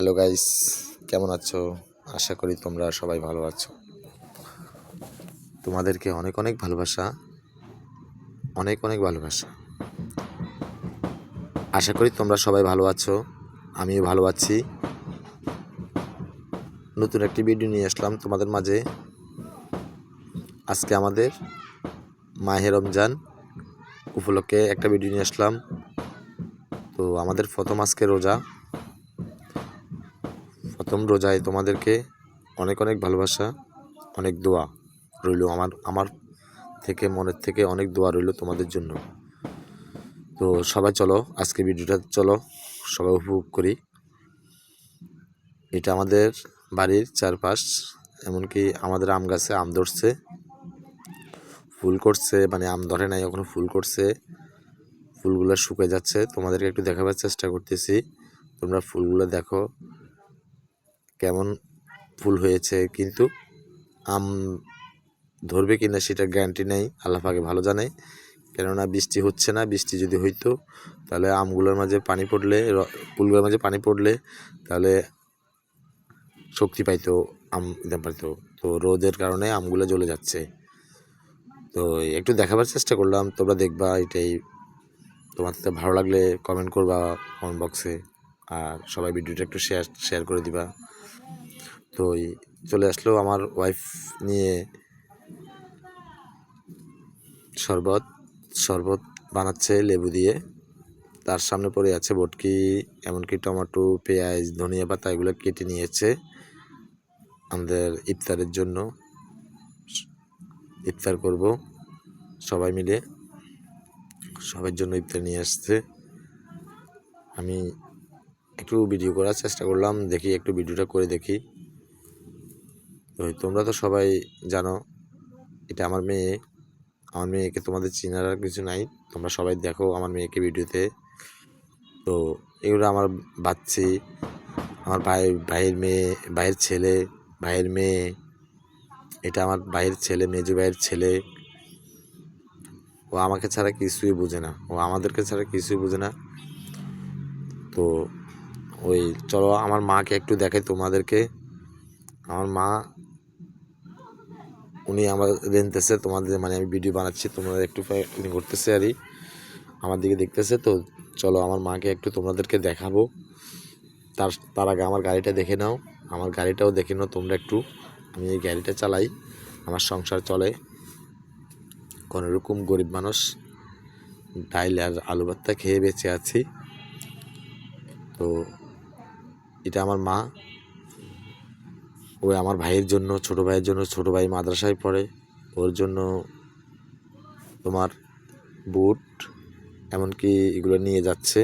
Hello guys, কেমন আছো? আশা করি তোমরা সবাই ভালো আছো। তোমাদেরকে অনেক অনেক ভালোবাসা, অনেক অনেক ভালোবাসা। আশা করি তোমরা সবাই ভালো আছো, আমিও ভালো আছি। নতুন একটি ভিডিও নিয়ে আসলাম তোমাদের মাঝে। আজকে আমাদের মাহে রমজান উপলক্ষে একটা ভিডিও নিয়ে আসলাম। তো আমাদের প্রথম আজকে রোজা, প্রথম রোজায় তোমাদেরকে অনেক অনেক ভালোবাসা, অনেক দোয়া রইল। আমার থেকে, মনের থেকে অনেক দোয়া রইল তোমাদের জন্য। তো সবাই চলো আজকে ভিডিওটা চলো সবাই উপভোগ করি। এটা আমাদের বাড়ির চারপাশ, এমনকি আমাদের আম গাছে আম ধরছে, ফুল করছে, মানে আম ধরে নাই এখনো, ফুল করছে, ফুলগুলো শুকিয়ে যাচ্ছে। তোমাদেরকে একটু দেখাবার চেষ্টা করতেছি, তোমরা ফুলগুলো দেখো কেমন ফুল হয়েছে। কিন্তু আম ধরবে কিনা সেটা গ্যারান্টি নেই, আল্লাহ পাকে ভালো জানে। কেননা বৃষ্টি হচ্ছে না, বৃষ্টি যদি হইতো তাহলে আমগুলোর মাঝে পানি পড়লে, ফুলগুলোর মাঝে পানি পড়লে তাহলে শক্তি পাইতো, আম পাইতো। তো রোদের কারণে আমগুলো জ্বলে যাচ্ছে। তো একটু দেখাবার চেষ্টা করলাম, তোমরা দেখবা। এটাই তোমাদের ভালো লাগলে কমেন্ট করবা কমেন্ট বক্সে, আর সবাই ভিডিওটা একটু শেয়ার করে দিবা। তো চলে আসলো আমার ওয়াইফ নিয়ে শরবত বানাচ্ছে লেবু দিয়ে। তার সামনে পড়ে আছে বটকি, এমনকি টমেটো, পেঁয়াজ, ধনিয়া পাতা এগুলো কেটে নিয়েছে আমাদের ইফতারের জন্য। ইফতার করব সবাই মিলে, সবার জন্য ইফতার নিয়ে আসছে। আমি একটু ভিডিও করার চেষ্টা করলাম, দেখি একটু ভিডিওটা করে দেখি। তো তোমরা তো সবাই জানো এটা আমার মেয়ে। আমার মেয়েকে তোমাদের চেনার আর কিছু নাই, তোমরা সবাই দেখো আমার মেয়েকে ভিডিওতে। তো এগুলো আমার বাচ্চি, আমার ভাইয়ের মেয়ে, ভাইয়ের ছেলে, ভাইয়ের মেয়ে। এটা আমার ভাইয়ের ছেলে, মেজো ভাইয়ের ছেলে। ও আমাকে ছাড়া কিছুই বোঝে না, ও আমাদেরকে ছাড়া কিছুই বোঝে না। তো ওই চলো আমার মাকে একটু দেখাই তোমাদেরকে। আমার মা, উনি আমার রেনতেছে তোমাদের, মানে আমি ভিডিও বানাচ্ছি, তোমরা একটু করতেছে আরই, আমার দিকে দেখতেছে। তো চলো আমার মাকে একটু তোমাদেরকে দেখাবো। তার আগে আমার গাড়িটা দেখে নাও, আমার গাড়িটাও দেখে নাও তোমরা একটু। আমি এই গাড়িটা চালাই, আমার সংসার চলে কোনোরকম, গরিব মানুষ, ডাইল আর আলু ভর্তা খেয়ে বেঁচে আছি। তো এটা আমার মা, ওই আমার ভাইয়ের জন্য, ছোটো ভাইয়ের জন্য, ছোটো ভাই মাদ্রাসায় পড়ে, ওর জন্য তোমার বুট এমনকি এগুলো নিয়ে যাচ্ছে।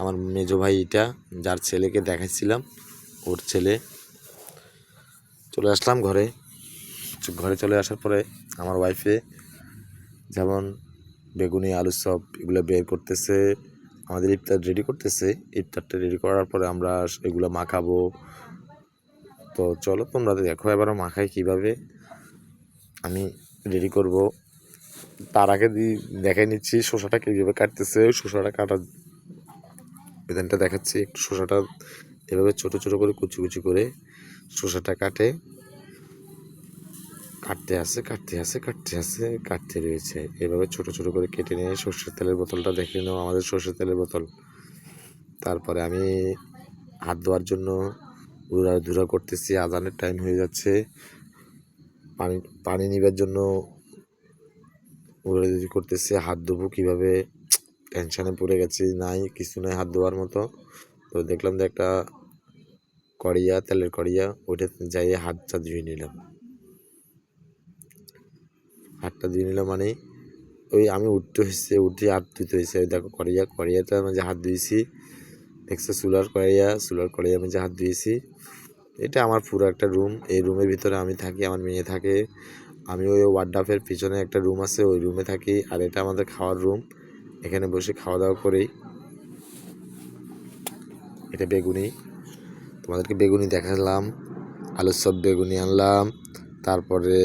আমার মেজো ভাই, এটা যার ছেলেকে দেখাচ্ছিলাম, ওর ছেলে। চলে আসলাম ঘরে চলে আসার পরে আমার ওয়াইফে যেমন বেগুনি, আলুর চপ এগুলো বের করতেছে, আমাদের ইফতার রেডি করতেছে। ইফতারটা রেডি করার পরে আমরা এগুলো মাখাবো। তো চলো তোমরা দেখো এবার মাখাই কীভাবে আমি রেডি করব। তার আগে দেখাই নিচ্ছি শসাটা কীভাবে কাটতেছে। শসাটা কাটার বিধানটা দেখাচ্ছি। একটু শসাটা এভাবে ছোটো ছোটো করে কুচি কুচি করে শসাটা কাটতে রয়েছে। এভাবে ছোট ছোট করে কেটে নিয়ে সর্ষের তেলের বোতলটা দেখে নাও, আমাদের সর্ষের তেলের বোতল। তারপরে আমি হাত ধোয়ার জন্য ধুরা করতেছি, আজানের টাইম হয়ে যাচ্ছে। পানি নিবার জন্য উড়াধুরি করতেছি। হাত ধোবো কীভাবে, টেনশানে পড়ে গেছি, নাই কিছু নাই হাত ধোয়ার মতো। তো দেখলাম যে একটা কড়িয়া, তেলের কড়িয়া, ওইটা যাই হাতটা ধুয়ে নিলাম। হাতটা ধুয়ে নিলাম মানে ওই আমি উঠে হাত ধুতে হয়েছে। দেখো কড়িয়াটার মাঝে হাত ধুয়েছি, দেখছো চুলার কড়াইয়া মাঝে হাত ধুয়েছি। এটা আমার পুরো একটা রুম, এই রুমের ভিতরে আমি থাকি, আমার মেয়ে থাকে। আমি ওই ওয়ার্ডরোবের পিছনে একটা রুম আছে, ওই রুমে থাকি। আর এটা আমাদের খাওয়ার রুম, এখানে বসে খাওয়া দাওয়া করি। এটা বেগুনি, তোমাদেরকে বেগুনি দেখালাম। আলুর চপ বেগুনি আনলাম, তারপরে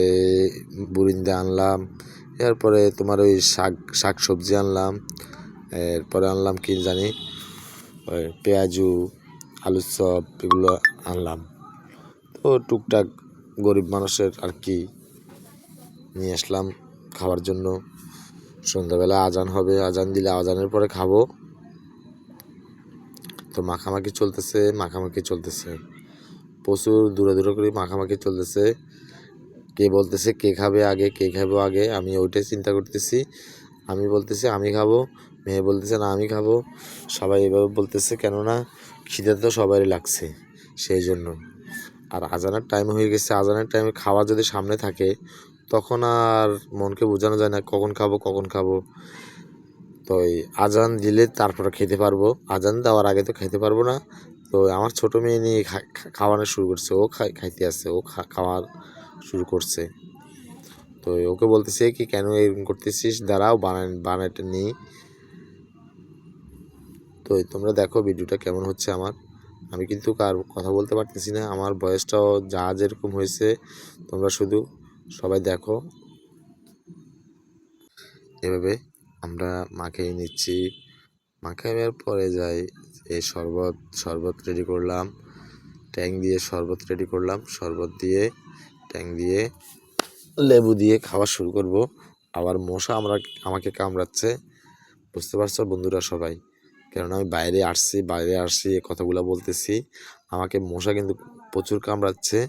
বুরিন্দা আনলাম, এরপরে তোমার ওই শাক সবজি আনলাম, এরপরে আনলাম কি জানি ওই পেঁয়াজু, আলুর চপ এগুলো আনলাম। তো টুকটাক গরিব মানুষের আর কি নিয়ে আসলাম খাওয়ার জন্য। সন্ধ্যাবেলা আজান হবে, আজান দিলে আজানের পরে খাবো। তো মাখামাখি চলতেছে প্রচুর দূরে করে মাখামাখি চলতেছে। কে বলতেছে কে খাবে আগে, আমি ওইটাই চিন্তা করতেছি। আমি বলতেছি আমি খাবো, মেয়ে বলতেছে না আমি খাবো। সবাই এভাবে বলতেছে, কেননা খিদে তো সবারই লাগছে সেই জন্য। আর আজানের টাইম হয়ে গেছে, আজানের টাইমে খাওয়া যদি সামনে থাকে তখন আর মনকে বোঝানো যায় না কখন খাবো। তো এই আজান দিলে তারপরে খেতে পারবো, আজান দেওয়ার আগে তো খেতে পারবো না। তো আমার ছোটো মেয়ে নিয়ে খাওয়ানো শুরু করছে, ও খাইতে আসছে, ও খাওয়ার শুরু করছে। তো ওকে বলতেছে কি কেন এরকম করতেছিস, দাঁড়াও বানাইটা নিই। তো তোমরা দেখো ভিডিওটা কেমন হচ্ছে আমার। আমি কিন্তু কার কথা বলতে পারতেছি না, আমার বয়সটাও যা যেরকম হয়েছে তোমরা শুধু সবাই দেখো। এভাবে আমরা মাখিয়ে নিচ্ছি, মাখানোর পরে যাই এই শরবত রেডি করলাম, ট্যাং দিয়ে শরবত রেডি করলাম, শরবত দিয়ে ট্যাং দিয়ে লেবু দিয়ে খাওয়া শুরু করব। আবার মশা আমাকে কামড়াচ্ছে, বুঝতে পারছো বন্ধুরা সবাই, কেননা আমি বাইরে আসছি এই কথাগুলো বলতেছি। আমাকে মশা কিন্তু প্রচুর কামড়াচ্ছে।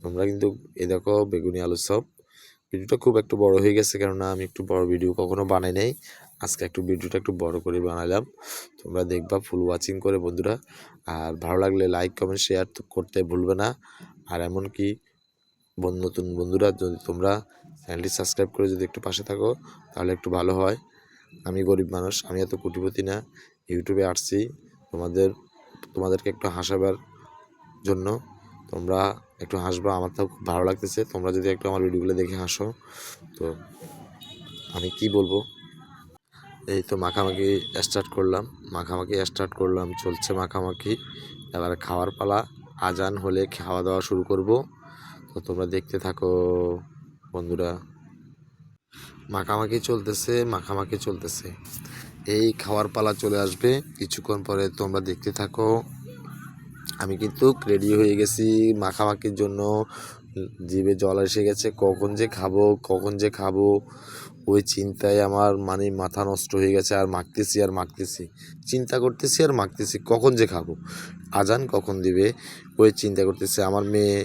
তোমরা কিন্তু এই দেখো বেগুনি আলুর চপ। ভিডিওটা খুব একটু বড় হয়ে গেছে, কেননা আমি একটু বড় ভিডিও কখনো বানাই নাই, আজকে ভিডিওটা একটু বড় করে বানালাম। তোমরা দেখবা ফুল ওয়াচিং করে বন্ধুরা। আর ভালো লাগলে লাইক কমেন্ট শেয়ার করতে ভুলবে না। আর এমনকি নতুন বন্ধুরা যদি তোমরা চ্যানেলটি সাবস্ক্রাইব করে যদি একটু পাশে থাকো তাহলে একটু ভালো হয়। আমি গরিব মানুষ, আমি এত কোটিপতি না, ইউটিউবে আসছি তোমাদেরকে একটু হাসাবার জন্য। তোমরা একটু হাসবা, আমার তো খুব ভালো লাগতেছে তোমরা যদি একটু আমার ভিডিওগুলো দেখে হাসো। তো আমি কি বলবো, এই তো মাখামাখি স্টার্ট করলাম, চলছে মাখামাখি। এবার খাওয়ার পালা, আজান হলে খাওয়া দাওয়া শুরু করব। তো তোমরা দেখতে থাকো বন্ধুরা। মাখামাখি চলতেছে, এই খাওয়ার পালা চলে আসবে কিছুক্ষণ পরে, তোমরা দেখতে থাকো। আমি কিন্তু রেডি হয়ে গেছি মাখামাখির জন্য, জিভে জল এসে গেছে, কখন যে খাবো ওই চিন্তায় আমার মানে মাথা নষ্ট হয়ে গেছে। আর মাখতেছি, চিন্তা করতেছি আর মাখতেছি কখন যে খাবো, আজান কখন দিবে ওই চিন্তা করতেছে। আমার মেয়ে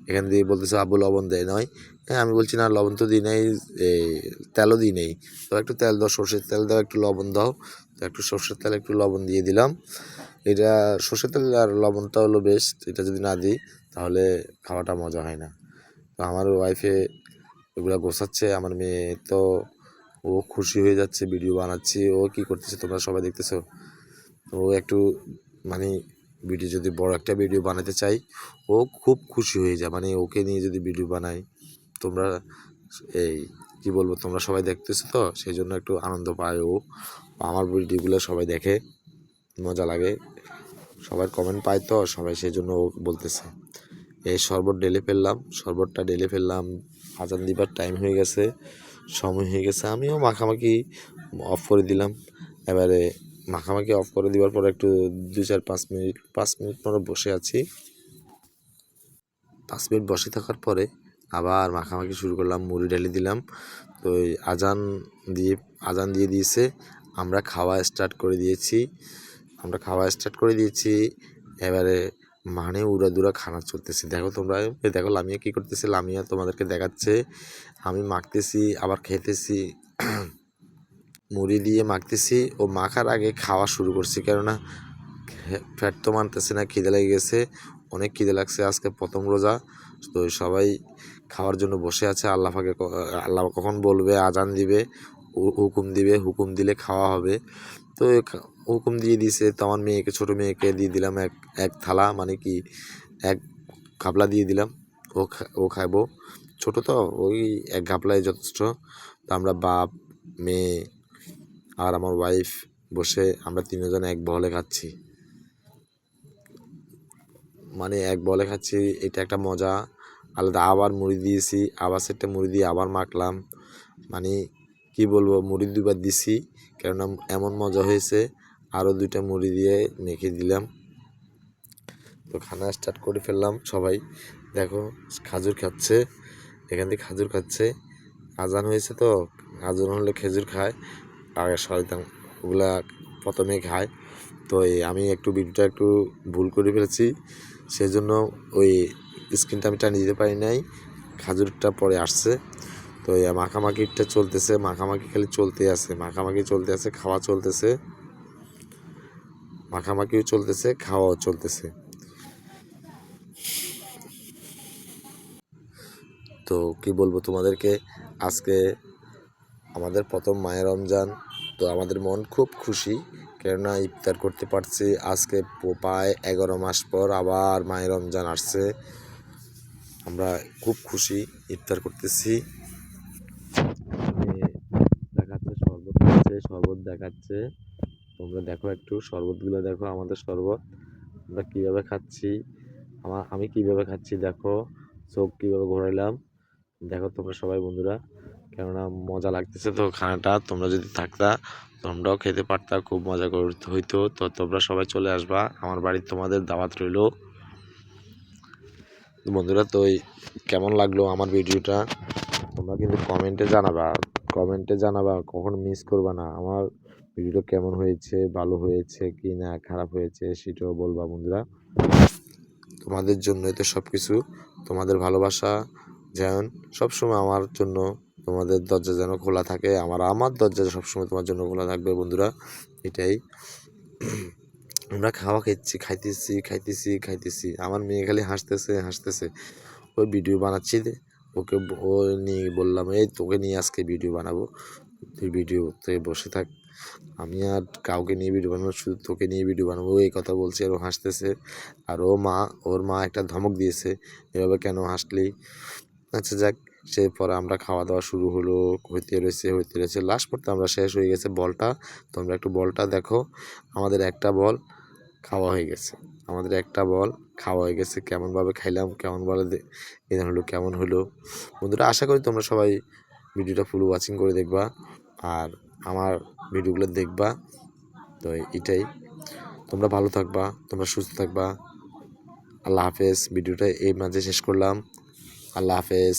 এখান দিয়ে বলতেছে আব্বু লবণ দেয় নয়। হ্যাঁ আমি বলছি না লবণ তো দিই নাই, তেলও দিই নেই, তো একটু তেল দাও, সর্ষের তেল দাও, একটু লবণ দাও। তো একটু সর্ষের তেল একটু লবণ দিয়ে দিলাম। এটা সর্ষের তেল আর লবণটা হলো বেস্ট, এটা যদি না দিই তাহলে খাওয়াটা মজা হয় না। তো আমার ওয়াইফে এগুলো গোছাচ্ছে, আমার মেয়ে তো ও খুশি হয়ে যাচ্ছে, ভিডিও বানাচ্ছি, ও কি করতেছে তোমরা সবাই দেখতেছো। ও একটু মানে ভিডিও যদি বড় একটা ভিডিও বানাতে চাই ও খুব খুশি হয়ে যায়, মানে ওকে নিয়ে যদি ভিডিও বানাই তোমরা এই কি বলবো, তোমরা সবাই দেখতেছো তো সেই জন্য একটু আনন্দ পায় ও। আমার ভিডিওগুলো সবাই দেখে, মজা লাগে, সবার কমেন্ট পায় তো সবাই, সেই জন্য ও বলতেছে। এই শরবতটা ঢেলে ফেললাম, আজান দিবার টাইম হয়ে গেছে, সময় হয়ে গেছে, আমিও মাখামাখি অফ করে দিলাম। এবারে মাখামাখি অফ করে দেওয়ার পর একটু 2-4-5 মিনিট পরে বসে আছি। 5 মিনিট বসে থাকার পরে আবার মাখামাখি শুরু করলাম, মুড়ি ঢেলে দিলাম। তো আজান দিয়ে দিয়েছে, আমরা খাওয়া স্টার্ট করে দিয়েছি। এবারে মানে উড়াদুরা খানা চলতেছে, দেখো তোমরা, দেখো লামিয়া কী করতেছে, লামিয়া তোমাদেরকে দেখাচ্ছে। আমি মাখতেছি আবার খেতেছি, মুড়ি দিয়ে মাখতেছি, ও মাখার আগে খাওয়া শুরু করছি, কেননা ফ্যাট তো মানতেছে না, খিদে লেগে গেছে, অনেক খিদে লাগছে, আজকে প্রথম রোজা। তো সবাই খাওয়ার জন্য বসে আছে, আল্লাহ কখন বলবে, আজান দিবে, হুকুম দিলে খাওয়া হবে। তো হুকুম দিয়ে দিয়েছে, তো আমার ছোটো মেয়েকে দিয়ে দিলাম এক থালা, মানে কি এক ঘাপলা দিয়ে দিলাম, ও খাবো, ছোটো তো ওই এক ঘাপলায় যথেষ্ট। তো আমরা বাপ, মেয়ে আর আমার ওয়াইফ বসে আমরা তিনজন এক বহলে খাচ্ছি, মানে এক বলে খাচ্ছি, এটা একটা মজা আলাদা। আবার মুড়ি দিয়েছি, আবার সেটা মুড়ি দিয়ে আবার মাখলাম, মানে কি বলবো, মুড়ি দুবার দিছি, কেননা এমন মজা হয়েছে। আরও 2টা মুড়ি দিয়ে মেখে দিলাম, তো খানা স্টার্ট করে ফেললাম সবাই। দেখো খাজুর খাচ্ছে, এখান থেকে খাজুর খাচ্ছে। আজান হয়েছে তো, আজান হলে খেজুর খায় আর শয়তান ওগুলা প্রথমে খায়। তো আমি একটু ভিডিওটা একটু ভুল করে ফেলেছি, সেই জন্য ওই স্ক্রিনটা আমি টানিয়ে দিতে পারি নাই, খাজুরটা পরে আসছে। তো এই মাখামাখিটা চলতেছে, মাখামাখি খালি চলতে আছে, মাখামাখি চলতে আছে, খাওয়া চলতেছে, মাখামাখিও চলতেছে, খাওয়াও চলতেছে। তো কি বলবো তোমাদেরকে, আজকে আমাদের প্রথম মায়ের রমজান। তো আমাদের মন খুব খুশি, কেননা ইফতার করতে পারছি আজকে প্রায় 11 মাস পর আবার মায়ের রমজান আসছে। আমরা খুব খুশি, ইফতার করতেছি। দেখাচ্ছে শরবত খাচ্ছে, শরবত দেখাচ্ছে, তোমরা দেখো একটু শরবতগুলো দেখো, আমাদের শরবত আমরা কীভাবে খাচ্ছি, আমি কীভাবে খাচ্ছি দেখো, চোখ কীভাবে ঘোরাইলাম দেখো তোমরা সবাই বন্ধুরা, কেননা মজা লাগতেছে। তো খানাটা তোমরা যদি থাকতা তোমরাও খেতে পারতা, খুব মজা করতে হইতো। তো তোমরা সবাই চলে আসবা আমার বাড়ি, তোমাদের দাওয়াত রইল বন্ধুরা। তো কেমন লাগলো আমার ভিডিওটা তোমরা কিন্তু কমেন্টে জানাবা, কখনো মিস করবা না। আমার ভিডিওটা কেমন হয়েছে, ভালো হয়েছে কি না খারাপ হয়েছে সেটাও বলবা বন্ধুরা। তোমাদের জন্যই তো সব কিছু, তোমাদের ভালোবাসা যেন সবসময় আমার জন্য, তোমাদের দরজা যেন খোলা থাকে, আমার দরজা সবসময় তোমার জন্য খোলা থাকবে বন্ধুরা। এটাই আমরা খাইতেছি, আমার মেয়ে খালি হাসতেছে। ওই ভিডিও বানাচ্ছি, ওকে ও নিয়ে বললাম এই তোকে নিয়ে আজকে ভিডিও বানাবো, তুই ভিডিওতে বসে থাক, আমি আর কাউকে নিয়ে ভিডিও বানাবো, শুধু তোকে নিয়ে ভিডিও বানাবো, এই কথা বলছে। আর ও হাসতেছে, আর ওর মা একটা ধমক দিয়েছে, এভাবে কেন হাসলি। আচ্ছা যাক, সে পরে আমরা খাওয়া দাওয়া শুরু হলো, হইতে রয়েছে লাস্ট পর্যন্ত আমরা শেষ হয়ে গেছে বলটা। তোমরা একটু বলটা দেখো, আমাদের একটা বল খাওয়া হয়ে গেছে, কেমনভাবে খাইলাম, কেমনভাবে কেমন হলো বন্ধুরা। আশা করি তোমরা সবাই ভিডিওটা ফুল ওয়াচিং করে দেখবা আর আমার ভিডিওগুলো দেখবা। তো এটাই, তোমরা ভালো থাকবা, তোমরা সুস্থ থাকবা। আল্লাহ হাফেজ। ভিডিওটা এই মাঝে শেষ করলাম। আল্লাহ হাফেজ।